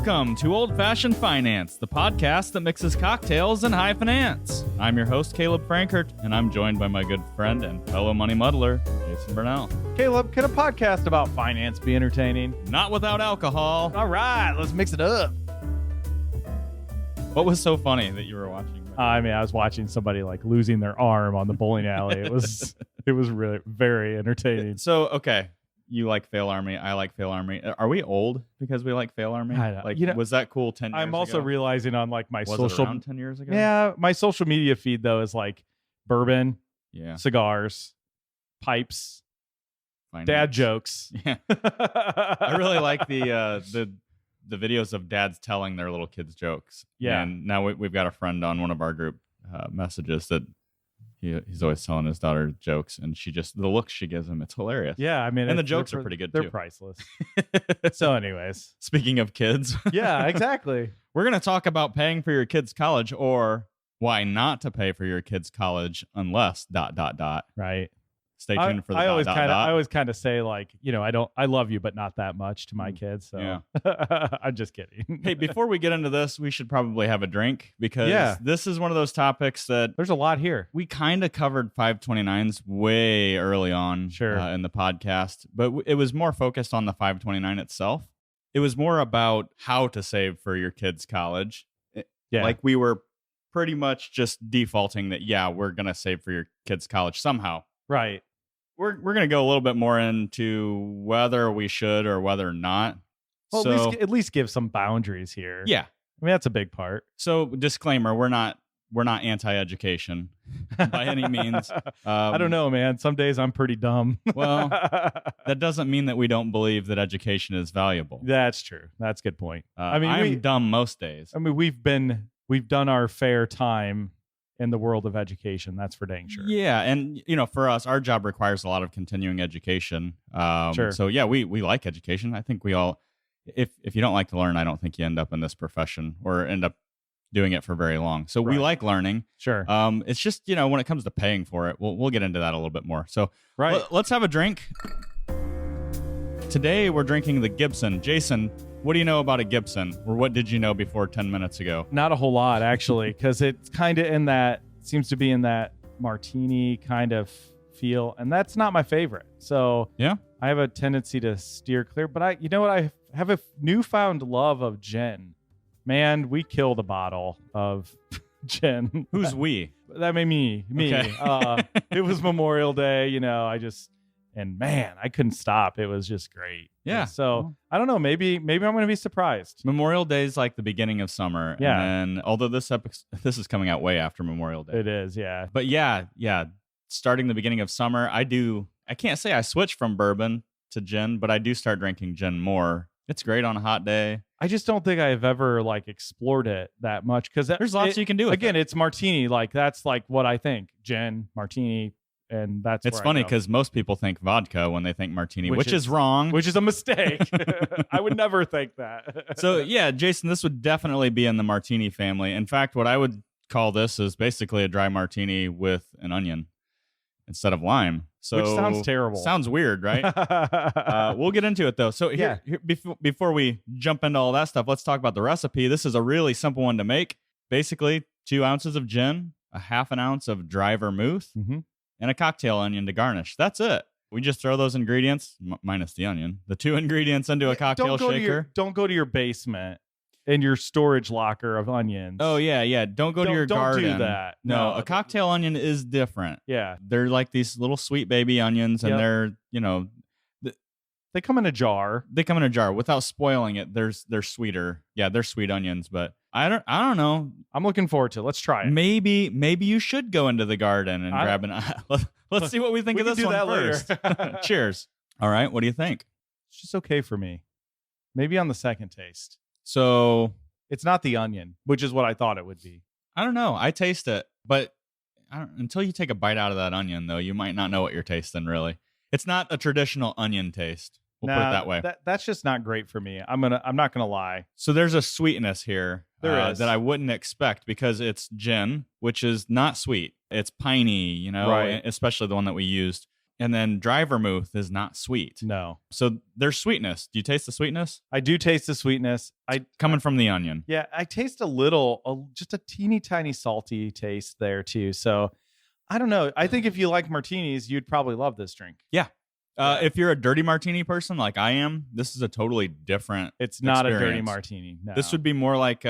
Welcome to Old Fashioned Finance, the podcast that mixes cocktails and high finance. I'm your host, Caleb Frankert, and I'm joined by my good friend and fellow money muddler, Jason Burnell. Caleb, can a podcast about finance be entertaining? Not without alcohol. All right, let's mix it up. What was so funny that you were watching? I was watching somebody like losing their arm on the bowling alley. It was really very entertaining. So, okay. You like Fail Army. I like Fail Army. Are we old because we like Fail Army? I know. Like, was that cool 10 years ago? I'm also realizing on like my social... it around 10 years ago? Yeah, my social media feed, though, is like bourbon, cigars, pipes, Finance. Dad jokes. Yeah. I really like the videos of dads telling their little kids jokes. Yeah. And now we've got a friend on one of our group messages that he's always telling his daughter jokes, and the looks she gives him, it's hilarious. Yeah, and the jokes are pretty good they're too. They're priceless. So anyways. Speaking of kids. Yeah, exactly. We're going to talk about paying for your kids' college, or why not to pay for your kids' college unless ... Right. Stay tuned for the I always kind of say, like, I love you, but not that much to my kids. So yeah. I'm just kidding. Hey, before we get into this, we should probably have a drink, because this is one of those topics that there's a lot here. We kind of covered 529s way early on in the podcast, but it was more focused on the 529 itself. It was more about how to save for your kids' college. Like, we were pretty much just defaulting that, we're going to save for your kids' college somehow. Right. We're going to go a little bit more into whether we should or whether or not. Well, at least give some boundaries here. Yeah. I mean, that's a big part. So, disclaimer, we're not anti-education by any means. I don't know, man. Some days I'm pretty dumb. Well, that doesn't mean that we don't believe that education is valuable. That's true. That's a good point. I'm dumb most days. I mean, we've done our fair time in the world of education. That's for dang sure. Yeah. And, for us, our job requires a lot of continuing education. Sure. So, we like education. I think we all, if you don't like to learn, I don't think you end up in this profession or end up doing it for very long. So we like learning. Sure. It's just, when it comes to paying for it, we'll get into that a little bit more. So let's have a drink. Today, we're drinking the Gibson. Jason, what do you know about a Gibson? Or what did you know before 10 minutes ago? Not a whole lot, actually, because it's kind of seems to be in that martini kind of feel. And that's not my favorite. So yeah, I have a tendency to steer clear. But I have a newfound love of gin. Man, we killed a bottle of gin. Who's we? That made me. Okay. It was Memorial Day, and man, I couldn't stop. It was just great. Yeah. So I don't know. Maybe I'm going to be surprised. Memorial Day is like the beginning of summer. Yeah. And although this is coming out way after Memorial Day. It is. Yeah. But yeah. Starting the beginning of summer, I can't say I switched from bourbon to gin, but I do start drinking gin more. It's great on a hot day. I just don't think I've ever explored it that much, because there's lots you can do with again, it. It's martini. That's what I think. Gin, martini. And it's funny because most people think vodka when they think martini, which is wrong. Which is a mistake. I would never think that. So, yeah, Jason, this would definitely be in the martini family. In fact, what I would call this is basically a dry martini with an onion instead of lime. So, which sounds terrible. Sounds weird, right? We'll get into it, though. So here, before we jump into all that stuff, let's talk about the recipe. This is a really simple one to make. Basically, 2 ounces of gin, a half an ounce of dry vermouth, and a cocktail onion to garnish. That's it. We just throw those ingredients, minus the onion, the 2 ingredients into a cocktail shaker. Don't go to your basement and your storage locker of onions. Oh, yeah. Don't go to your garden. Don't do that. No, a cocktail onion is different. Yeah. They're like these little sweet baby onions, and they're, they come in a jar. They come in a jar. Without spoiling it, they're sweeter. Yeah, they're sweet onions, but I don't know. I'm looking forward to it. Let's try it. Maybe you should go into the garden and grab an. Let's see what we think of this one first. Cheers. All right, what do you think? It's just okay for me. Maybe on the second taste. So it's not the onion, which is what I thought it would be. I don't know. I taste it, but until you take a bite out of that onion, though, you might not know what you're tasting. Really, it's not a traditional onion taste. We'll put it that way. That's just not great for me. I'm not gonna lie. So there's a sweetness here that I wouldn't expect, because it's gin, which is not sweet. It's piney, right. Especially the one that we used. And then dry vermouth is not sweet. No. So there's sweetness. Do you taste the sweetness? I do taste the sweetness. Coming from the onion. Yeah, I taste just a teeny tiny salty taste there too. So I don't know. I think if you like martinis, you'd probably love this drink. Yeah. If you're a dirty martini person like I am, this is a totally different It's not experience. a dirty martini. No. This would be more like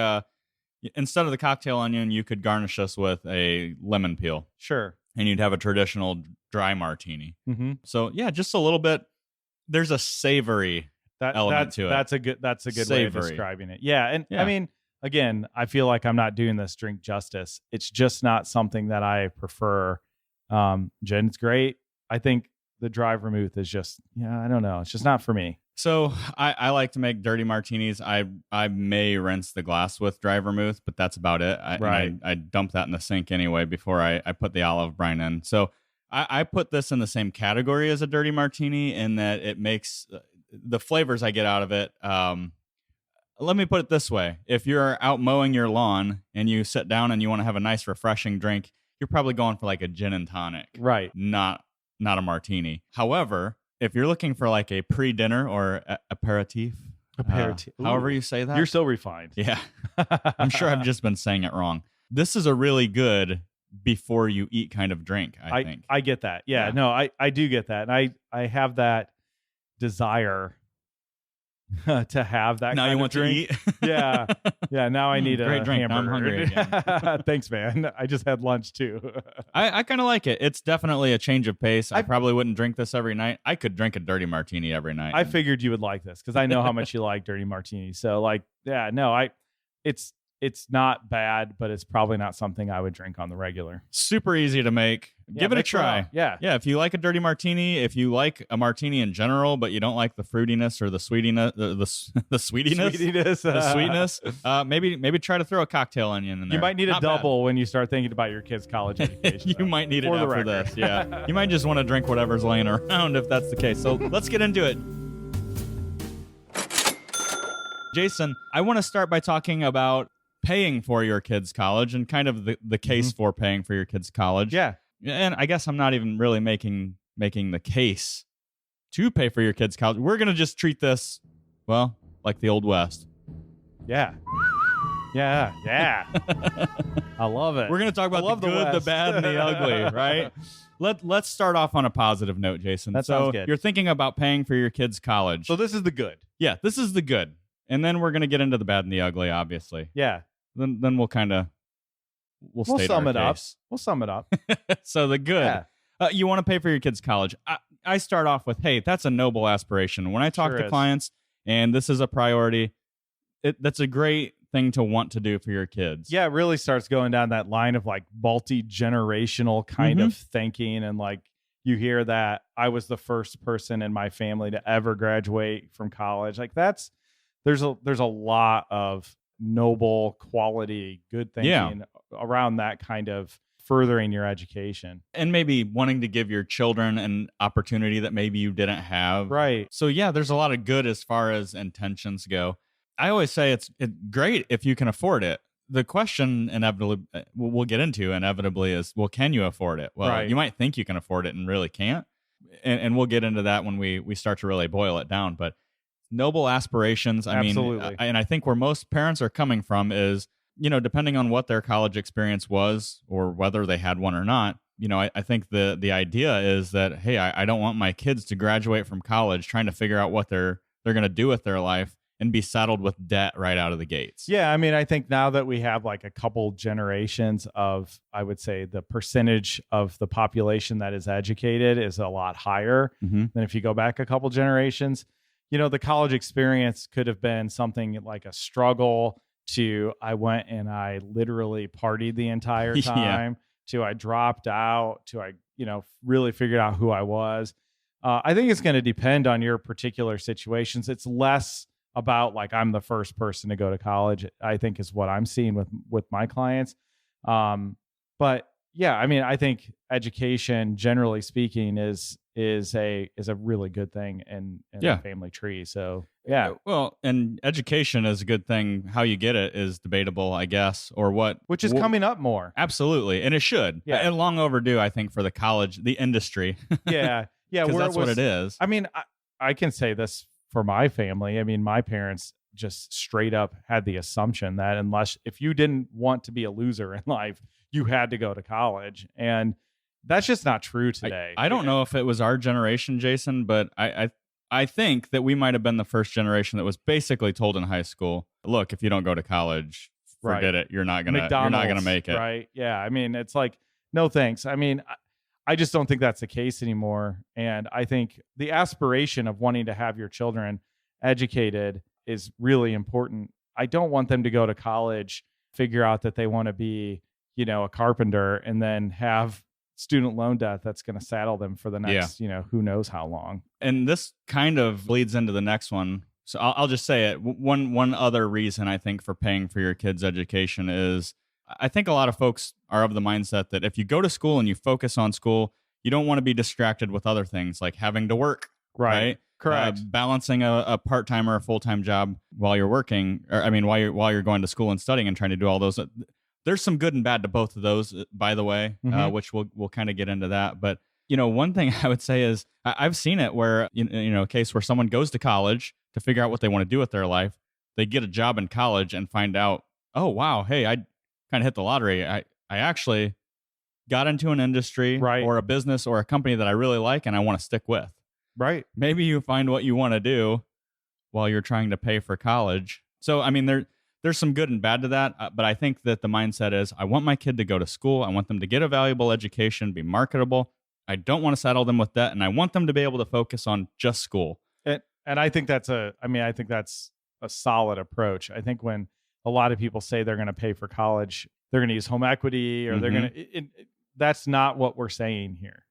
instead of the cocktail onion, you could garnish this with a lemon peel. Sure. And you'd have a traditional dry martini. Mm-hmm. So yeah, just a little bit. There's a savory element to it. That's a good way of describing it. Yeah, and Yeah. I mean, again, I feel like I'm not doing this drink justice. It's just not something that I prefer. Gin's great. I think the dry vermouth is just, I don't know. It's just not for me. So I like to make dirty martinis. I may rinse the glass with dry vermouth, but that's about it. I dump that in the sink anyway before I put the olive brine in. So I put this in the same category as a dirty martini in that it makes the flavors I get out of it. Let me put it this way. If you're out mowing your lawn and you sit down and you want to have a nice refreshing drink, you're probably going for like a gin and tonic. Right. Not a martini. However, if you're looking for like a pre-dinner or aperitif, however you say that. You're so refined. Yeah. I'm sure I've just been saying it wrong. This is a really good before you eat kind of drink, I think. I get that. Yeah. No, I do get that. And I have that desire to have that now kind you of want drink. to eat? Yeah. Yeah. Now I need great a drink. hamburger. I'm hungry again. Thanks, man. I just had lunch too. I kind of like it. It's definitely a change of pace. I probably wouldn't drink this every night. I could drink a dirty martini every night. I figured you would like this because I know how much you like dirty martinis. So like, yeah, no, it's not bad, but it's probably not something I would drink on the regular. Super easy to make. Give it a try. Yeah. Yeah. If you like a dirty martini, if you like a martini in general, but you don't like the fruitiness or the sweetiness, the sweetness, maybe try to throw a cocktail onion in there. You might need Not a double bad. when you start thinking about your kid's college education. You might need it For the after record. this. Yeah. You might just want to drink whatever's laying around if that's the case. So let's get into it. Jason, I want to start by talking about paying for your kids' college and kind of the case for paying for your kids' college. Yeah. And I guess I'm not even really making the case to pay for your kids' college. We're going to just treat this, well, like the Old West. Yeah. Yeah. Yeah. I love it. We're going to talk about the good, the bad, and the ugly, right? Let's start off on a positive note, Jason. That sounds good. You're thinking about paying for your kids' college. So this is the good. Yeah, this is the good. And then we're going to get into the bad and the ugly, obviously. Yeah. Then we'll kind of state sum our it up. case. We'll sum it up. So the good. Yeah. You want to pay for your kids' college. I start off with, hey, that's a noble aspiration. When I talk to clients and this is a priority, that's a great thing to want to do for your kids. Yeah, it really starts going down that line of like multi-generational kind of thinking. And like you hear that I was the first person in my family to ever graduate from college. Like there's a lot of noble quality, good thinking around that kind of furthering your education. And maybe wanting to give your children an opportunity that maybe you didn't have. Right. So yeah, there's a lot of good as far as intentions go. I always say it's great if you can afford it. The question inevitably we'll get into inevitably is, well, can you afford it? Well, you might think you can afford it and really can't. And we'll get into that when we start to really boil it down. But noble aspirations. Absolutely. Mean, and I think where most parents are coming from is, depending on what their college experience was or whether they had one or not, I think the idea is that, hey, I don't want my kids to graduate from college trying to figure out what they're going to do with their life and be saddled with debt right out of the gates. Yeah. I mean, I think now that we have like a couple generations of, I would say the percentage of the population that is educated is a lot higher than if you go back a couple generations. The college experience could have been something like a struggle to I went and I literally partied the entire time to I dropped out to I, really figured out who I was. I think it's going to depend on your particular situations. It's less about like I'm the first person to go to college, I think is what I'm seeing with my clients. But yeah, I mean, I think education, generally speaking, is a really good thing in Yeah. the family tree. So yeah, Well, and education is a good thing. How you get it is debatable, I guess, or what. which is coming up more. Absolutely, and it should. Yeah. And long overdue, I think, for the college, the industry. Yeah, yeah, Because where that's what it is. I mean, I can say this for my family. I mean, my parents just straight up had the assumption that if you didn't want to be a loser in life, you had to go to college, and that's just not true today. I don't know if it was our generation, Jason, but I think that we might have been the first generation that was basically told in high school, look, if you don't go to college, forget it. You're not gonna make it. Right. Yeah. I mean, it's like, no thanks. I mean, I just don't think that's the case anymore. And I think the aspiration of wanting to have your children educated is really important. I don't want them to go to college, figure out that they want to be, a carpenter, and then have student loan debt that's going to saddle them for the next, who knows how long. And this kind of bleeds into the next one. So I'll just say it. One other reason I think for paying for your kids' education is I think a lot of folks are of the mindset that if you go to school and you focus on school, you don't want to be distracted with other things like having to work. Right. Correct. Balancing a part-time or a full-time job while you're working, or I mean, while you're going to school and studying and trying to do all those. There's some good and bad to both of those, by the way, which we'll kind of get into that. But one thing I would say is I've seen it where a case where someone goes to college to figure out what they want to do with their life. They get a job in college and find out, oh wow, hey, I kind of hit the lottery. I actually got into an industry or a business or a company that I really like and I want to stick with. Right. Maybe you find what you want to do while you're trying to pay for college. So I mean, there's some good and bad to that, but I think that the mindset is I want my kid to go to school. I want them to get a valuable education, be marketable. I don't want to saddle them with debt, and I want them to be able to focus on just school. And I think that's a solid approach. I think when a lot of people say they're going to pay for college, they're going to use home equity or they're going to, that's not what we're saying here.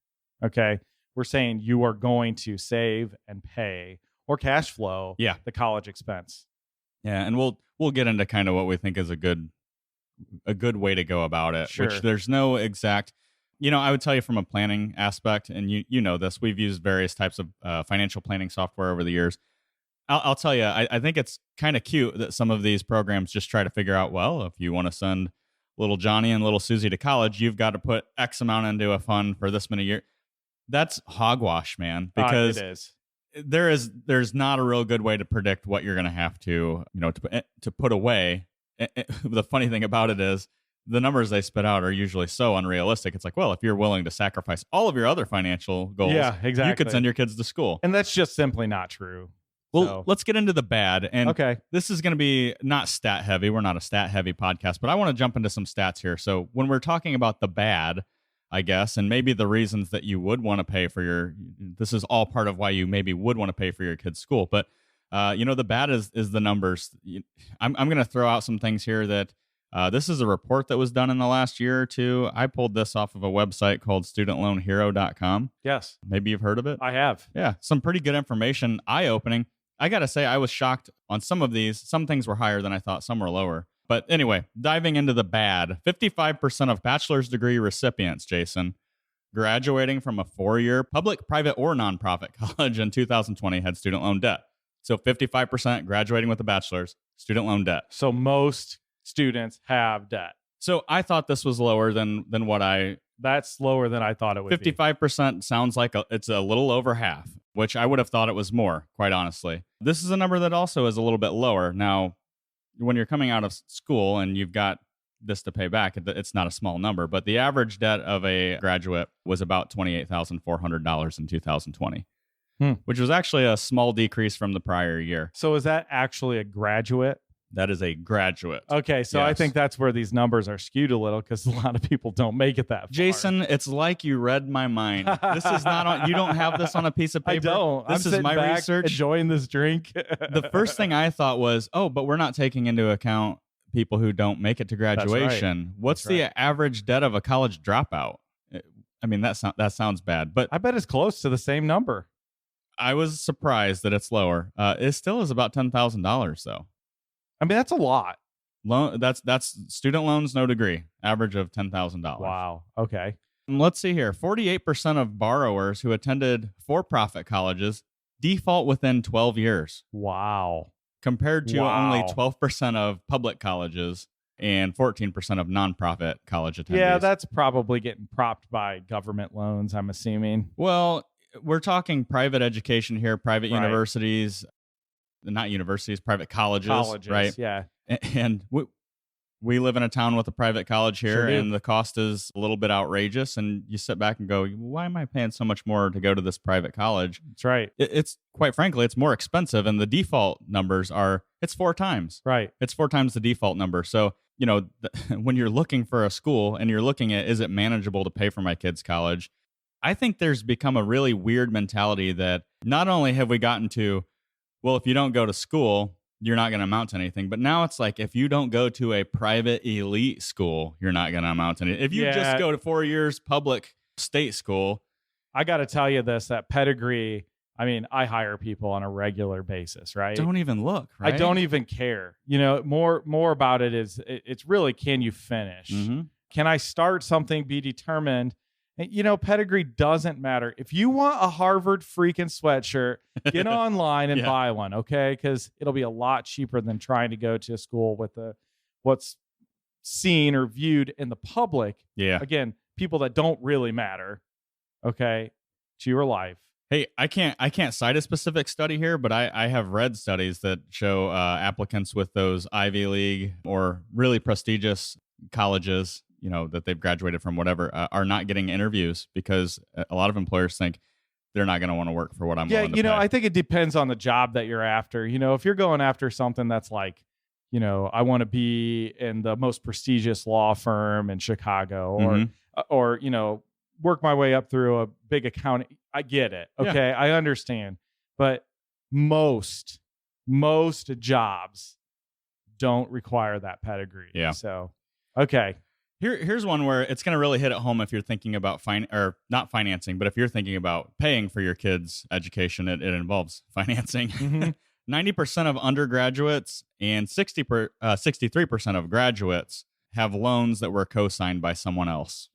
Okay. We're saying you are going to save and pay or cash flow the college expense. Yeah, and we'll get into kind of what we think is a good way to go about it. Sure. Which there's no exact, I would tell you from a planning aspect, and you know this, we've used various types of financial planning software over the years. I'll tell you, I think it's kind of cute that some of these programs just try to figure out, well, if you want to send little Johnny and little Susie to college, you've got to put X amount into a fund for this many years. That's hogwash, man, because it is. There's not a real good way to predict what you're going to have to put away. The funny thing about it is the numbers they spit out are usually so unrealistic. It's like, well, if you're willing to sacrifice all of your other financial goals, you could send your kids to school. And that's just simply not true. Well, let's get into the bad. And okay, this is going to be not stat heavy. We're not a stat heavy podcast, but I want to jump into some stats here. So when we're talking about the bad, I guess, and maybe the reasons that you would want to pay for this is all part of why you maybe would want to pay for your kid's school. But, the bad is the numbers. I'm going to throw out some things here that this is a report that was done in the last year or two. I pulled this off of a website called studentloanhero.com. Yes. Maybe you've heard of it. I have. Yeah. Some pretty good information, eye-opening. I got to say, I was shocked on some of these. Some things were higher than I thought. Some were lower. But anyway, diving into the bad, 55% of bachelor's degree recipients, Jason, graduating from a 4-year public, private, or nonprofit college in 2020 had student loan debt. So 55% graduating with a bachelor's, student loan debt. So most students have debt. So I thought this was lower than what That's lower than I thought it would 55% sounds like it's a little over half, which I would have thought it was more, quite honestly. This is a number that also is a little bit lower. Now, when you're coming out of school and you've got this to pay back, it's not a small number, but the average debt of a graduate was about $28,400 in 2020, which was actually a small decrease from the prior year. So is that actually a graduate? That is a graduate. Okay, so yes. I think that's where these numbers are skewed a little because a lot of people don't make it that far. Jason, it's like you read my mind. This is not you don't have this on a piece of paper. I don't. This is my research. Enjoying this drink. The first thing I thought was, but we're not taking into account people who don't make it to graduation. That's right. What's the average debt of a college dropout? I mean, that sounds bad, but I bet it's close to the same number. I was surprised that it's lower. It still is about $10,000 though. I mean, that's a lot. Loan that's student loans, no degree, average of $10,000. Wow. Okay. Let's see here. 48% of borrowers who attended for-profit colleges default within 12 years. Wow. Compared to Wow. only 12% of public colleges and 14% of nonprofit college attendees. Yeah, that's probably getting propped by government loans, I'm assuming. Well, we're talking private education here, private Right. universities, not universities, private colleges, right? Yeah. And we live in a town with a private college here, Sure do. and the cost is a little bit outrageous. And you sit back and go, why am I paying so much more to go to this private college? That's right. It's quite frankly, it's more expensive. And the default numbers it's 4 times. Right. It's 4 times the default number. So, when you're looking for a school and you're looking at, is it manageable to pay for my kid's college? I think there's become a really weird mentality that not only have we gotten to, well, if you don't go to school, you're not going to amount to anything. But now it's like, if you don't go to a private elite school, you're not going to amount to anything. If you just go to 4 years public state school. I got to tell you this, that pedigree, I mean, I hire people on a regular basis, right? Don't even look, right? I don't even care. More about it is, it's really, can you finish? Mm-hmm. Can I start something, be determined? And, pedigree doesn't matter. If you want a Harvard freaking sweatshirt, get online and buy one, okay? Because it'll be a lot cheaper than trying to go to a school with what's seen or viewed in the public. Yeah. Again, people that don't really matter, okay, to your life. Hey, I can't cite a specific study here, but I have read studies that show applicants with those Ivy League or really prestigious colleges, that they've graduated from, whatever, are not getting interviews because a lot of employers think they're not going to want to work for what I'm willing to pay. I think it depends on the job that you're after. If you're going after something that's like, I want to be in the most prestigious law firm in Chicago, or work my way up through a big account. I get it. Okay. Yeah. I understand. But most jobs don't require that pedigree. Yeah. So, okay. Here's one where it's going to really hit at home if you're thinking about or not financing, but if you're thinking about paying for your kids' education, it involves financing. Mm-hmm. 90% of undergraduates and 63% of graduates have loans that were co-signed by someone else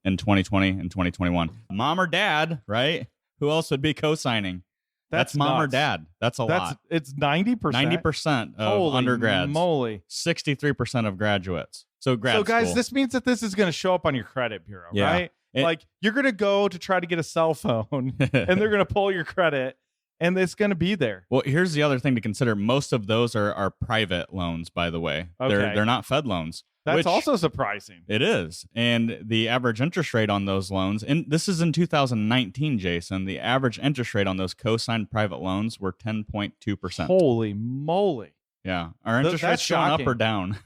in 2020 and 2021. Mom or dad, right? Who else would be co-signing? That's mom nuts. Or dad. That's a lot. It's 90%. 90% of Holy undergrads. Moly. 63% of graduates. So guys, school. This means that this is going to show up on your credit bureau, right? Like you're going to go to try to get a cell phone and they're going to pull your credit and it's going to be there. Well, here's the other thing to consider. Most of those are private loans, by the way. Okay. They're not Fed loans. That's also surprising. It is. And the average interest rate on those loans, and this is in 2019, Jason, the average interest rate on those co-signed private loans were 10.2%. Holy moly. Yeah. Our interest rates going up or down?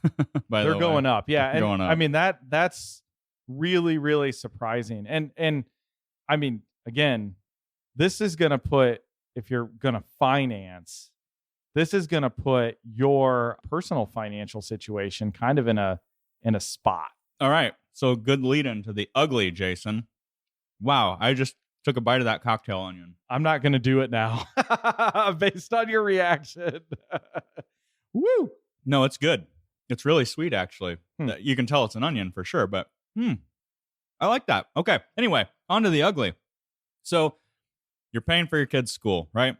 They're going up. Yeah. And going up. I mean, that's really, really surprising. And I mean, again, this is going to put, if you're going to finance, this is going to put your personal financial situation kind of in a spot. All right. So good lead into the ugly, Jason. Wow. I just took a bite of that cocktail onion. I'm not going to do it now based on your reaction. Woo. No, it's good. It's really sweet, actually. You can tell it's an onion for sure, but I like that. Okay. Anyway, on to the ugly. So you're paying for your kids' school, right?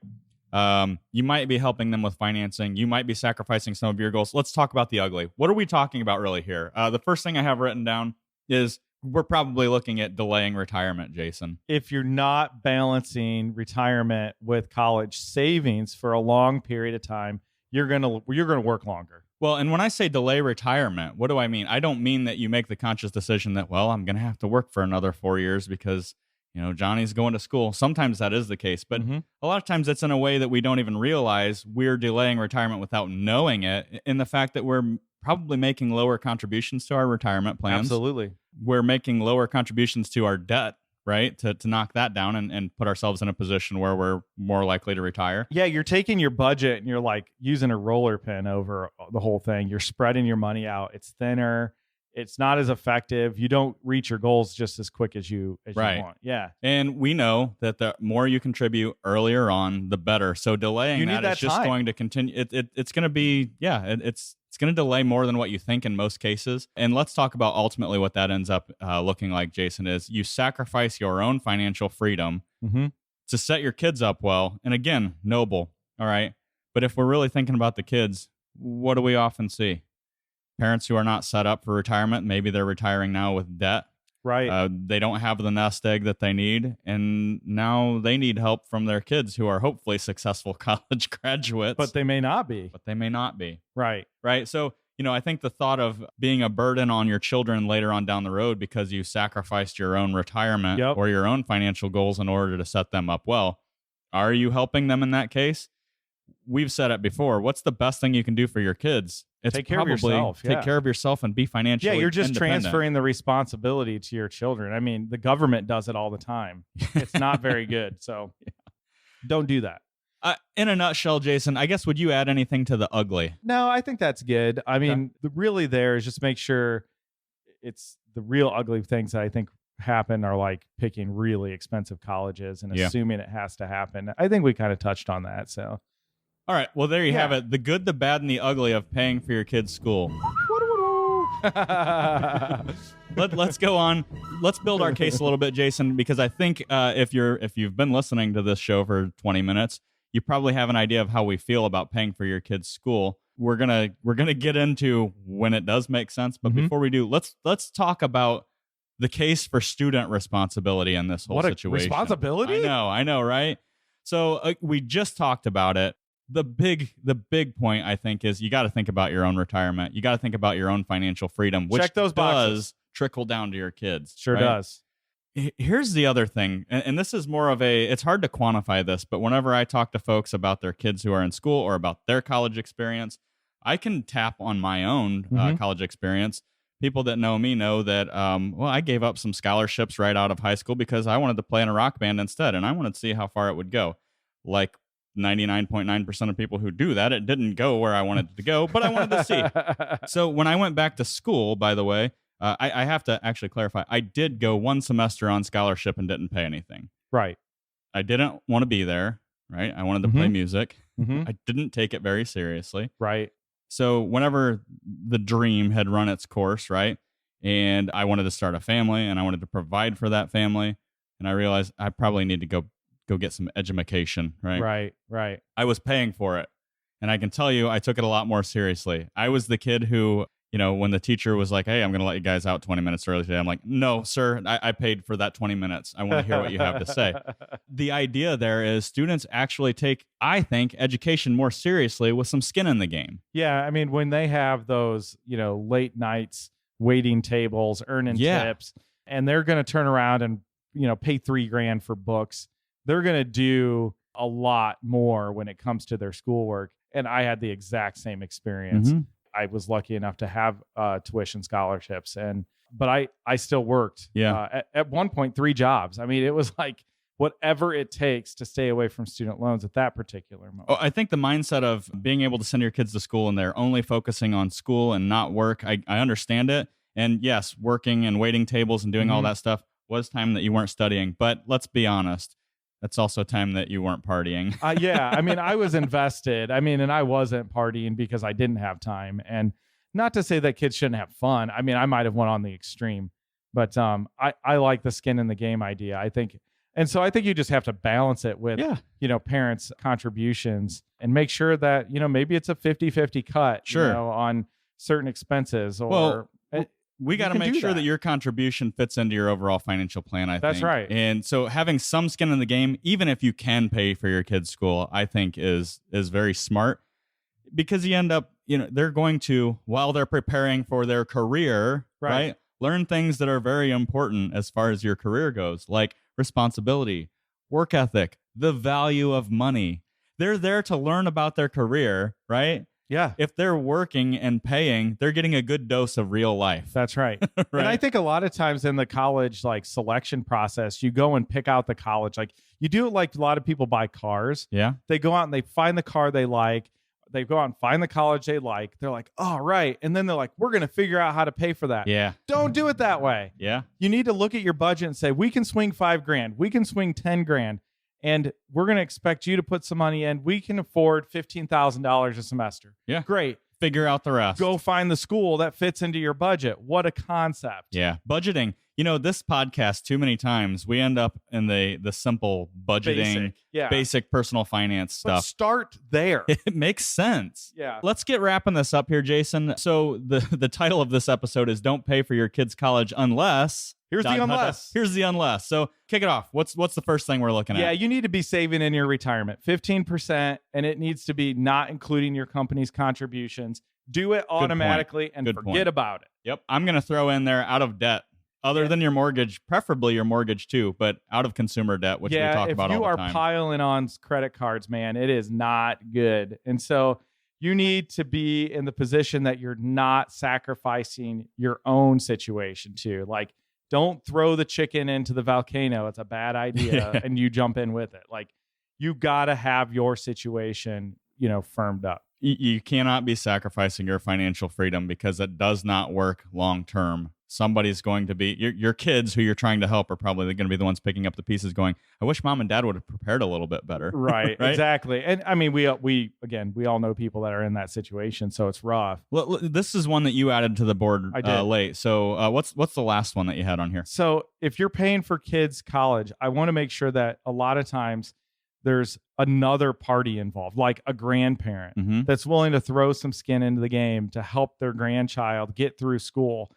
You might be helping them with financing. You might be sacrificing some of your goals. Let's talk about the ugly. What are we talking about really here? The first thing I have written down is we're probably looking at delaying retirement, Jason. If you're not balancing retirement with college savings for a long period of time, you're gonna work longer. Well, and when I say delay retirement, what do I mean? I don't mean that you make the conscious decision that, well, I'm going to have to work for another 4 years because Johnny's going to school. Sometimes that is the case, but a lot of times it's in a way that we don't even realize we're delaying retirement without knowing it, in the fact that we're probably making lower contributions to our retirement plans. Absolutely. We're making lower contributions to our debt, right? To knock that down and put ourselves in a position where we're more likely to retire. Yeah, you're taking your budget and you're like using a roller pin over the whole thing. You're spreading your money out. It's thinner. It's not as effective. You don't reach your goals just as quick as you want. Yeah. And we know that the more you contribute earlier on, the better. So delaying that is just going to continue. It's going to be, it's It's going to delay more than what you think in most cases. And let's talk about ultimately what that ends up looking like, Jason, is you sacrifice your own financial freedom to set your kids up well. And again, noble. All right. But if we're really thinking about the kids, what do we often see? Parents who are not set up for retirement. Maybe they're retiring now with debt. Right. They don't have the nest egg that they need. And now they need help from their kids who are hopefully successful college graduates. But they may not be. Right. Right. So, I think the thought of being a burden on your children later on down the road because you sacrificed your own retirement or your own financial goals in order to set them up well. Are you helping them in that case? We've said it before. What's the best thing you can do for your kids? It's take care of yourself. Take care of yourself and be financially you're just independent. Transferring the responsibility to your children. I mean, the government does it all the time. It's not very good. So don't do that. In a nutshell, Jason, I guess, would you add anything to the ugly? No, I think that's good. I mean, really there is just make sure it's the real ugly things that I think happen are like picking really expensive colleges and assuming it has to happen. I think we kind of touched on that. So. All right. Well, there you have it. The good, the bad, and the ugly of paying for your kids' school. Let's go on. Let's build our case a little bit, Jason, because I think if you've been listening to this show for 20 minutes, you probably have an idea of how we feel about paying for your kids' school. We're gonna get into when it does make sense, but before we do, let's talk about the case for student responsibility in this whole situation. Responsibility? I know, right? So we just talked about it. The big point, I think, is you got to think about your own retirement. You got to think about your own financial freedom, which check those boxes. Does trickle down to your kids. Sure does. Here's the other thing, and this is more of it's hard to quantify this, but whenever I talk to folks about their kids who are in school or about their college experience, I can tap on my own college experience. People that know me know that, I gave up some scholarships right out of high school because I wanted to play in a rock band instead, and I wanted to see how far it would go. Like 99.9% of people who do that, it didn't go where I wanted it to go, but I wanted to see. So when I went back to school, by the way, I have to actually clarify, I did go one semester on scholarship and didn't pay anything. Right. I didn't want to be there, right? I wanted to play music. I didn't take it very seriously. Right. So whenever the dream had run its course, right, and I wanted to start a family and I wanted to provide for that family, and I realized I probably need to go get some edumacation, right? Right. I was paying for it. And I can tell you, I took it a lot more seriously. I was the kid who, when the teacher was like, hey, I'm going to let you guys out 20 minutes early today. I'm like, no, sir, I paid for that 20 minutes. I want to hear what you have to say. The idea there is students actually take, I think, education more seriously with some skin in the game. Yeah. I mean, when they have those, late nights, waiting tables, earning tips, and they're going to turn around and, pay $3,000 for books, they're going to do a lot more when it comes to their schoolwork. And I had the exact same experience. I was lucky enough to have tuition scholarships, but I still worked. At one point, 3 jobs. I mean, it was like whatever it takes to stay away from student loans at that particular moment. I think the mindset of being able to send your kids to school and they're only focusing on school and not work, I understand it. And yes, working and waiting tables and doing all that stuff was time that you weren't studying. But let's be honest. That's also time that you weren't partying. I mean, I was invested. I mean, and I wasn't partying because I didn't have time. And not to say that kids shouldn't have fun. I mean, I might have went on the extreme, but I like the skin in the game idea. I think you just have to balance it with, parents' contributions and make sure that, maybe it's a 50-50 cut, on certain expenses or... We got to make sure that your contribution fits into your overall financial plan, I think. That's right. And so having some skin in the game, even if you can pay for your kids' school, I think is very smart, because you end up, they're going to, while they're preparing for their career, right, learn things that are very important as far as your career goes, like responsibility, work ethic, the value of money. They're there to learn about their career, right? Yeah. If they're working and paying, they're getting a good dose of real life. That's right. And I think a lot of times in the college selection process, you go and pick out the college. Like you do it like a lot of people buy cars. Yeah. They go out and they find the car they like. They go out and find the college they like. They're like, oh, right. And then they're like, we're going to figure out how to pay for that. Yeah. Don't do it that way. Yeah. You need to look at your budget and say, we can swing $5,000. We can swing $10,000. And we're going to expect you to put some money in. We can afford $15,000 a semester. Yeah. Great. figure out the rest. Go find the school that fits into your budget. What a concept. Yeah. Budgeting. This podcast, too many times, we end up in the simple budgeting, basic personal finance stuff. But start there. It makes sense. Yeah. Let's get wrapping this up here, Jason. So the title of this episode is Don't Pay for Your Kids' College Unless... Here's the unless. Here's the unless. So kick it off. What's the first thing we're looking at? Yeah, you need to be saving in your retirement 15%, and it needs to be not including your company's contributions. Do it automatically and forget about it. Yep. I'm going to throw in there out of debt. Other than your mortgage, preferably your mortgage too, but out of consumer debt, which we talk about all the time. If you are piling on credit cards, man, it is not good. And so you need to be in the position that you're not sacrificing your own situation too. Like, don't throw the chicken into the volcano. It's a bad idea. And you jump in with it. Like, you got to have your situation, firmed up. You cannot be sacrificing your financial freedom because it does not work long term. Somebody's going to be your kids who you're trying to help are probably going to be the ones picking up the pieces going, I wish mom and dad would have prepared a little bit better. Right. Exactly. And I mean, we all know people that are in that situation, so it's rough. Well, this is one that you added to the board late. So what's the last one that you had on here? So if you're paying for kids' college, I want to make sure that a lot of times there's another party involved, like a grandparent that's willing to throw some skin into the game to help their grandchild get through school.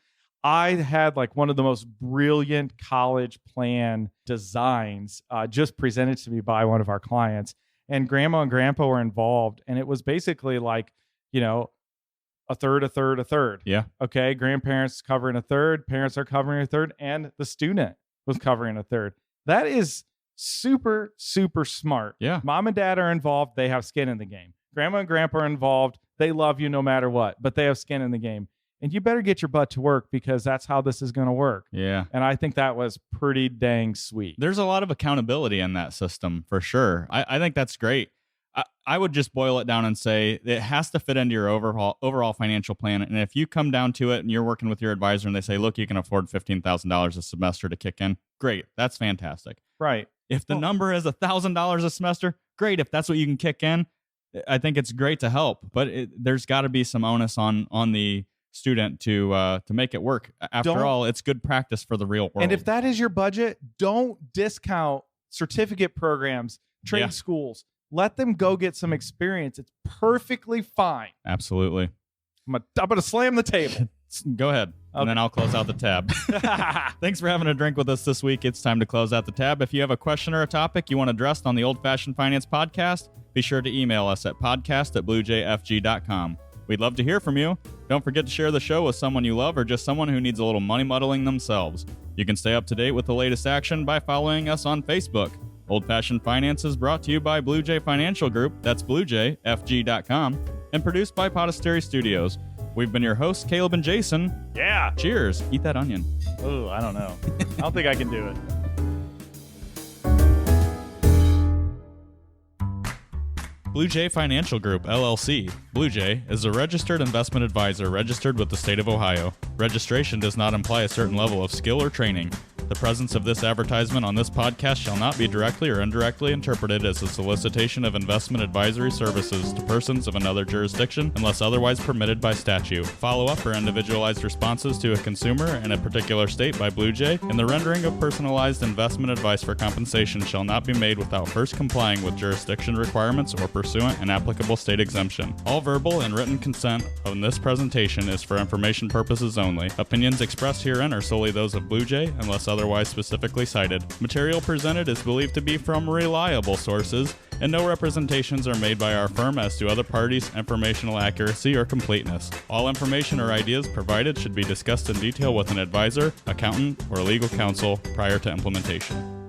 I had like one of the most brilliant college plan designs just presented to me by one of our clients, and grandma and grandpa were involved. And it was basically like, a third, a third, a third. Yeah. Okay. Grandparents covering a third, parents are covering a third, and the student was covering a third. That is super, super smart. Yeah. Mom and dad are involved. They have skin in the game. Grandma and grandpa are involved. They love you no matter what, but they have skin in the game. And you better get your butt to work because that's how this is going to work. Yeah. And I think that was pretty dang sweet. There's a lot of accountability in that system for sure. I think that's great. I would just boil it down and say it has to fit into your overall financial plan. And if you come down to it and you're working with your advisor and they say, look, you can afford $15,000 a semester to kick in, great. That's fantastic. Right. If the number is $1,000 a semester, great. If that's what you can kick in, I think it's great to help. But there's got to be some onus on the student to make it work. After all, it's good practice for the real world. And if that is your budget, don't discount certificate programs, trade schools. Let them go get some experience. It's perfectly fine. Absolutely. I'm gonna slam the table. Go ahead, and then I'll close out the tab. Thanks for having a drink with us this week. It's time to close out the tab. If you have a question or a topic you want addressed on the Old Fashioned Finance Podcast, be sure to email us at podcast@bluejfg.com. We'd love to hear from you. Don't forget to share the show with someone you love or just someone who needs a little money muddling themselves. You can stay up to date with the latest action by following us on Facebook. Old Fashioned Finance is brought to you by Blue Jay Financial Group, that's bluejfg.com, and produced by Podastery Studios. We've been your hosts, Caleb and Jason. Yeah. Cheers. Eat that onion. Oh, I don't know. I don't think I can do it. Blue Jay Financial Group, LLC. Blue Jay is a registered investment advisor registered with the state of Ohio. Registration does not imply a certain level of skill or training. The presence of this advertisement on this podcast shall not be directly or indirectly interpreted as a solicitation of investment advisory services to persons of another jurisdiction unless otherwise permitted by statute. Follow-up or individualized responses to a consumer in a particular state by Blue Jay and the rendering of personalized investment advice for compensation shall not be made without first complying with jurisdiction requirements or pursuant an applicable state exemption. All verbal and written consent on this presentation is for information purposes only. Opinions expressed herein are solely those of Blue Jay unless otherwise specifically cited. Material presented is believed to be from reliable sources, and no representations are made by our firm as to other parties' informational accuracy or completeness. All information or ideas provided should be discussed in detail with an advisor, accountant, or legal counsel prior to implementation.